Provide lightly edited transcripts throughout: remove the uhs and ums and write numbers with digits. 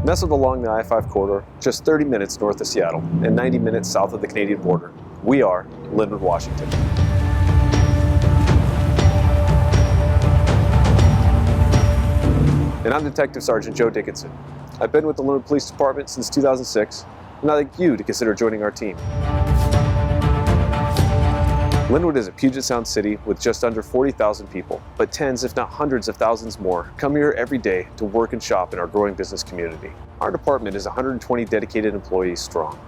Nestled along the I-5 corridor, just 30 minutes north of Seattle and 90 minutes south of the Canadian border, we are Lynnwood, Washington. And I'm Detective Sergeant Joe Dickinson. I've been with the Lynnwood Police Department since 2006, and I'd like you to consider joining our team. Lynnwood is a Puget Sound city with just under 40,000 people, but tens, if not hundreds of thousands more, come here every day to work and shop in our growing business community. Our department is 120 dedicated employees strong.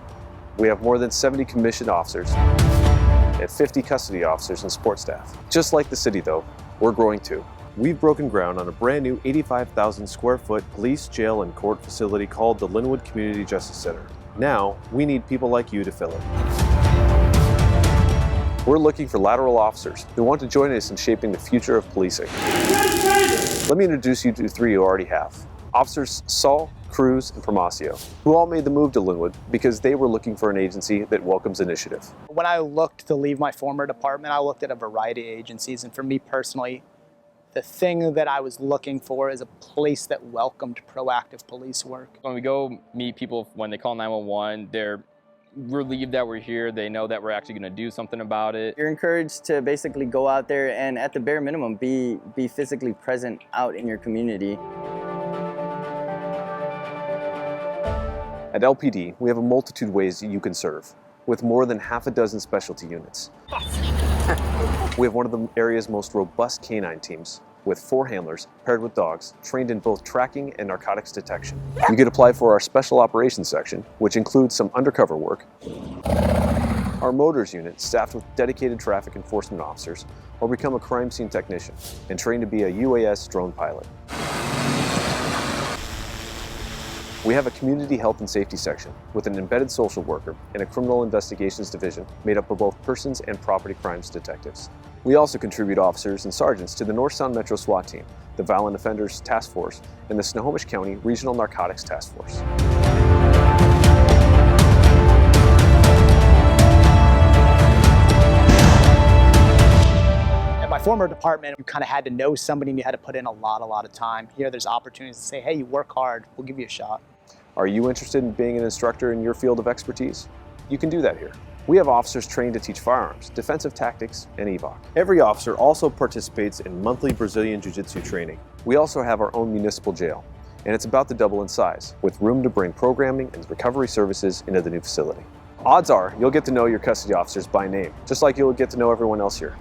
We have more than 70 commissioned officers and 50 custody officers and support staff. Just like the city though, we're growing too. We've broken ground on a brand new 85,000 square foot police, jail, and court facility called the Lynnwood Community Justice Center. Now, we need people like you to fill it. We're looking for lateral officers who want to join us in shaping the future of policing. Let me introduce you to three you already have. Officers Saul, Cruz, and Promasio, who all made the move to Lynnwood because they were looking for an agency that welcomes initiative. When I looked to leave my former department, I looked at a variety of agencies, and for me personally, the thing that I was looking for is a place that welcomed proactive police work. When we go meet people, when they call 911, they're relieved that we're here. They know that we're actually going to do something about it. You're encouraged to basically go out there and at the bare minimum be physically present out in your community. At LPD, we have a multitude of ways that you can serve, with more than half a dozen specialty units. We have one of the area's most robust canine teams, with 4 handlers paired with dogs trained in both tracking and narcotics detection. You can apply for our special operations section, which includes some undercover work, our motors unit staffed with dedicated traffic enforcement officers, or become a crime scene technician and trained to be a UAS drone pilot. We have a community health and safety section with an embedded social worker and a criminal investigations division made up of both persons and property crimes detectives. We also contribute officers and sergeants to the North Sound Metro SWAT team, the Violent Offenders Task Force, and the Snohomish County Regional Narcotics Task Force. At my former department, you kind of had to know somebody and you had to put in a lot of time. Here there's opportunities to say, hey, you work hard, we'll give you a shot. Are you interested in being an instructor in your field of expertise? You can do that here. We have officers trained to teach firearms, defensive tactics, and evac. Every officer also participates in monthly Brazilian Jiu-Jitsu training. We also have our own municipal jail, and it's about to double in size, with room to bring programming and recovery services into the new facility. Odds are you'll get to know your custody officers by name, just like you'll get to know everyone else here.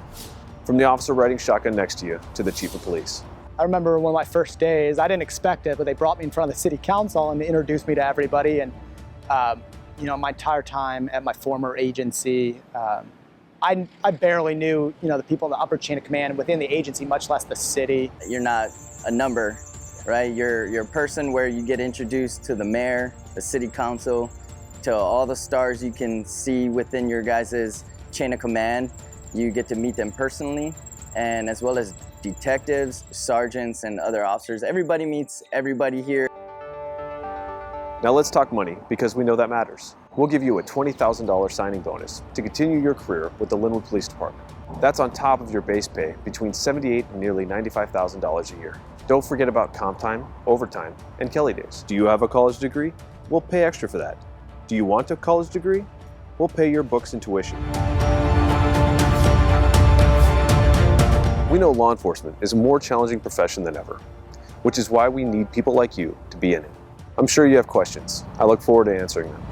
From the officer riding shotgun next to you to the chief of police. I remember one of my first days, I didn't expect it, but they brought me in front of the city council and they introduced me to everybody. And you know, my entire time at my former agency, I barely knew, you know, the people in the upper chain of command within the agency, much less the city. You're not a number, right? You're a person where you get introduced to the mayor, the city council, to all the stars you can see within your guys' chain of command. You get to meet them personally, and as well as detectives, sergeants, and other officers. Everybody meets everybody here. Now let's talk money, because we know that matters. We'll give you a $20,000 signing bonus to continue your career with the Lynnwood Police Department. That's on top of your base pay, between $78,000 and nearly $95,000 a year. Don't forget about comp time, overtime, and Kelly days. Do you have a college degree? We'll pay extra for that. Do you want a college degree? We'll pay your books and tuition. We know law enforcement is a more challenging profession than ever, which is why we need people like you to be in it. I'm sure you have questions. I look forward to answering them.